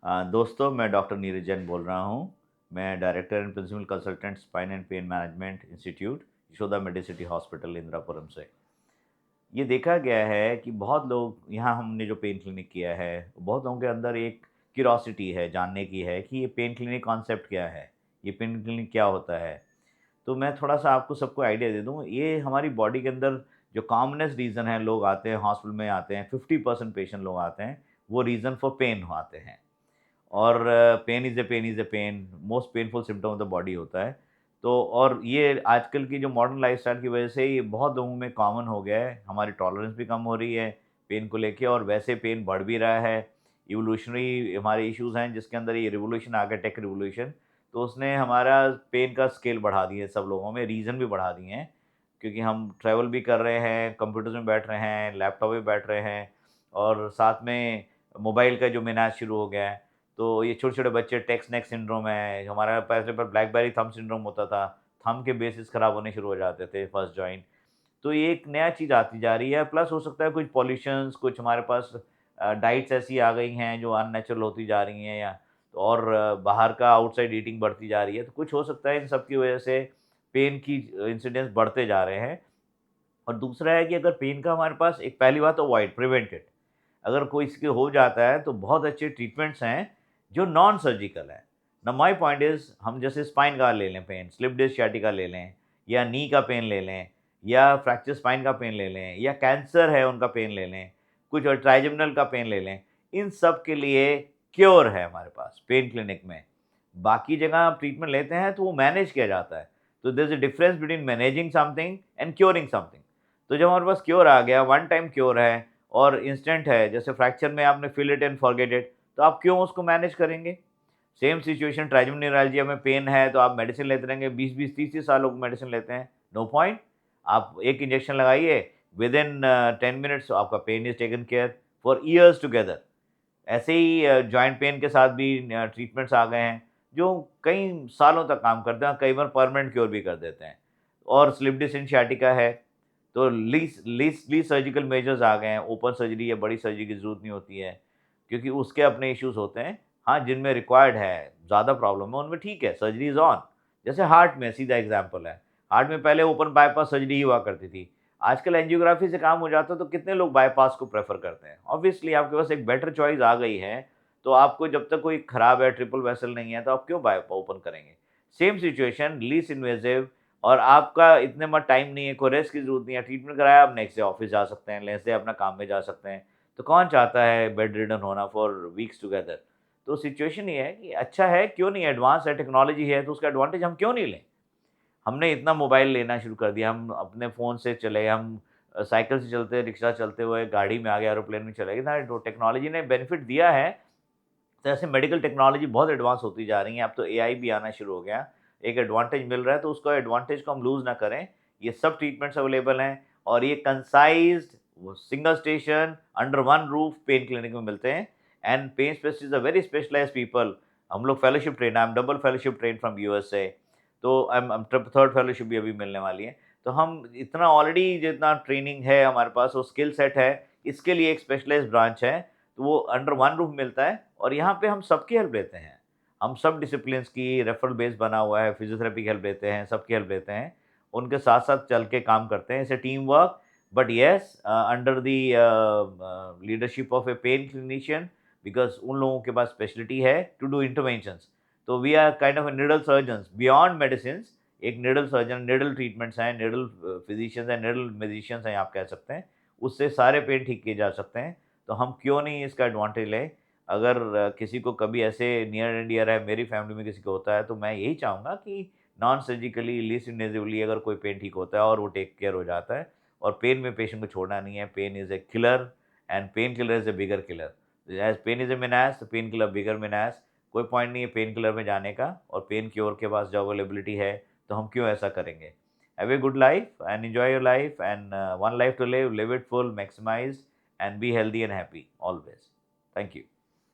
दोस्तों, मैं डॉक्टर नीरज जैन बोल रहा हूँ। मैं director and principal consultant spine and pain management institute, Yashoda Medicity hospital, Indirapuram से। ये देखा गया है कि बहुत लोग यहाँ हमने जो पेन क्लिनिक किया है, बहुत लोगों के अंदर एक क्यूरोसिटी है, जानने की है कि ये पेन क्लिनिक कॉन्सेप्ट क्या है, ये पेन क्लिनिक क्या होता है। तो मैं थोड़ा-सा आपको सबको आइडिया दे दूँ, ये हमारी बॉडी के अंदर जो कॉमनेस्ट रीज़न है, लोग आते हैं, हॉस्पिटल में आते हैं, 50% पेशेंट लोग आते हैं, वो रीज़न फॉर पेन आते हैं। और pain is a pain, most painful symptom of the body होता है। तो और ये आजकल की जो मॉडर्न लाइफ़स्टाइल की वजह से ये बहुत लोगों में कॉमन हो गया है। हमारी टॉलरेंस भी कम हो रही है पेन को लेके, और वैसे पेन बढ़ भी रहा है। इवोल्यूशनरी हमारे इश्यूज़ हैं जिसके अंदर ये रिवॉल्यूशन आ गया, टेक रिवॉल्यूशन। तो उसने हमारा पेन का स्केल बढ़ा दिए सब लोगों में, रीज़न भी बढ़ा दिए हैं। क्योंकि हम ट्रैवल भी कर रहे हैं, कंप्यूटर्स में बैठ रहे हैं, लैपटॉप में बैठ रहे हैं, और साथ में मोबाइल का जो मेनाज शुरू हो गया है। तो ये छोटे-छोटे बच्चे टेक्स्ट नेक सिंड्रोम है, हमारा पहले पर ब्लैकबेरी थंब सिंड्रोम होता था, थंब के बेसिस खराब होने शुरू हो जाते थे, फर्स्ट जॉइंट। तो ये एक नया चीज़ आती जा रही है, प्लस हो सकता है कुछ पॉल्यूशंस, कुछ हमारे पास डाइट्स ऐसी आ गई हैं जो अननेचुरल होती जा रही हैं, या और बाहर का आउटसाइड ईटिंग बढ़ती जा रही है, तो कुछ हो सकता है इन सब की वजह से पेन की इंसिडेंस बढ़ते जा रहे हैं। और दूसरा है कि अगर पेन का हमारे पास एक पहली बात तो अवॉइड प्रिवेंटेड, अगर कोई इसके हो जाता है तो बहुत अच्छे ट्रीटमेंट्स हैं जो नॉन सर्जिकल है। नाउ माय पॉइंट इज़, हम जैसे स्पाइन का ले लें पेन, स्लिप डिस्क सियाटिका ले लें, या नी का पेन ले लें, या फ्रैक्चर स्पाइन का पेन ले लें, या कैंसर है उनका पेन ले लें, कुछ और ट्राइजेमिनल का पेन ले लें। इन सब के लिए क्योर है हमारे पास पेन क्लिनिक में। बाकी जगह आप ट्रीटमेंट लेते हैं तो वो मैनेज किया जाता है। तो there is a difference between managing something and curing something. तो जब हमारे पास क्योर आ गया, वन टाइम क्योर है और इंस्टेंट है, जैसे फ्रैक्चर में आपने feel it and forget it, तो आप क्यों उसको मैनेज करेंगे? सेम सिचुएशन ट्राइजेमिनल न्यूरैल्जिया में पेन है तो आप मेडिसिन लेते रहेंगे, 20-20, 30-30 साल लोग मेडिसिन लेते हैं, नो पॉइंट। आप एक इंजेक्शन लगाइए, विदिन 10 मिनट्स आपका pain is taken care for years together. ऐसे ही जॉइंट पेन के साथ भी ट्रीटमेंट्स आ गए हैं, जो कई सालों तक काम करते हैं, और कई बार परमानेंट क्योर भी कर देते हैं। और स्लिप डिस्क एंड सियाटिका है, तो लीस्ट सर्जिकल मेजर्स आ गए हैं, ओपन सर्जरी या बड़ी सर्जरी की ज़रूरत नहीं होती है, क्योंकि उसके अपने इश्यूज़ होते हैं। हाँ, जिनमें रिक्वायर्ड है, ज़्यादा प्रॉब्लम है, उनमें ठीक है, सर्जरी इज़ ऑन। जैसे हार्ट में सीधा एग्ज़ाम्पल है, हार्ट में पहले ओपन बायपास सर्जरी ही हुआ करती थी। आजकल एंजियोग्राफी से काम हो जाता है, तो कितने लोग बायपास को प्रेफ़र करते हैं। ऑब्वियसली आपके पास एक बेटर चॉइस आ गई है, तो आपको जब तक कोई खराब है, ट्रिपल वेसल नहीं है, तो आप क्यों ओपन करेंगे? सेम सिचुएशन, लीस्ट इन्वेसिव, और आपका इतने में टाइम नहीं है, कोई रेस्ट की ज़रूरत नहीं है, ट्रीटमेंट कराया, आप नेक्स्ट डे ऑफ़िस जा सकते हैं, नेक्स्ट डे अपना काम में जा सकते हैं। तो कौन चाहता है बेड रिडन होना फॉर वीक्स टुगेदर? तो सिचुएशन ये है कि अच्छा है, क्यों नहीं, एडवांस है, टेक्नोलॉजी है, तो उसका एडवांटेज हम क्यों नहीं लें? हमने इतना मोबाइल लेना शुरू कर दिया, हम अपने फ़ोन से चले, हम साइकिल से चलते, रिक्शा चलते हुए, गाड़ी में आ गए, एरोप्लेन में चले गए, ना तो टेक्नोलॉजी ने बेनिफिट दिया है। तो ऐसे मेडिकल टेक्नोलॉजी बहुत एडवांस होती जा रही है, अब तो एआई भी आना शुरू हो गया। एक एडवांटेज मिल रहा है, तो उसको एडवांटेज को हम लूज़ ना करें। ये सब ट्रीटमेंट्स अवेलेबल हैं, और ये कंसाइज़्ड वो single station under one roof pain clinic में मिलते हैं। And pain specialist are very specialised people. हम लोग fellowship trained, I am double fellowship trained from USA. तो आई एम थर्ड फेलोशिप भी अभी मिलने वाली है। तो हम इतना ऑलरेडी जितना ट्रेनिंग है हमारे पास, वो स्किल सेट है, इसके लिए एक स्पेशलाइज़्ड ब्रांच है। तो वो अंडर वन रूफ मिलता है, और यहाँ पे हम सबकी हेल्प लेते हैं। हम सब डिसिप्लिन्स की रेफरल बेस बना हुआ है, फिज़ियोथेरेपी की हेल्प लेते हैं, सबकी हेल्प लेते हैं। उनके साथ-साथ चल के काम करते हैं, it's a team work, but yes under the leadership of a pain clinician, because उन लोगों के पास स्पेशलिटी है टू डू इंटरवेंशंस। तो we are kind of needle surgeons beyond medicines. एक निडल सर्जन, निडल ट्रीटमेंट्स हैं, निडल फिजिशियंस हैं, needle musicians हैं, आप कह सकते हैं। उससे सारे पेन ठीक किए जा सकते हैं। तो हम क्यों नहीं इसका एडवांटेज लें? अगर किसी को कभी ऐसे नियर एंड डियर है, मेरी फैमिली में किसी को होता है, तो मैं यही चाहूँगा कि नॉन सर्जिकली, लीस्ट इन्वेसिवली अगर कोई पेन ठीक होता है और वो टेक केयर हो जाता है, और पेन में पेशेंट को छोड़ना नहीं है। Pain is a killer, and pain killer is a bigger killer. As pain is a menace, तो पेन किलर बिगर मेनास। कोई पॉइंट नहीं है पेन किलर में जाने का, और पेन क्योर के पास जो अवेलेबिलिटी है, तो हम क्यों ऐसा करेंगे? Have a good life and enjoy your life, and one life to live, live it full, maximize, and be healthy and happy always. Thank you.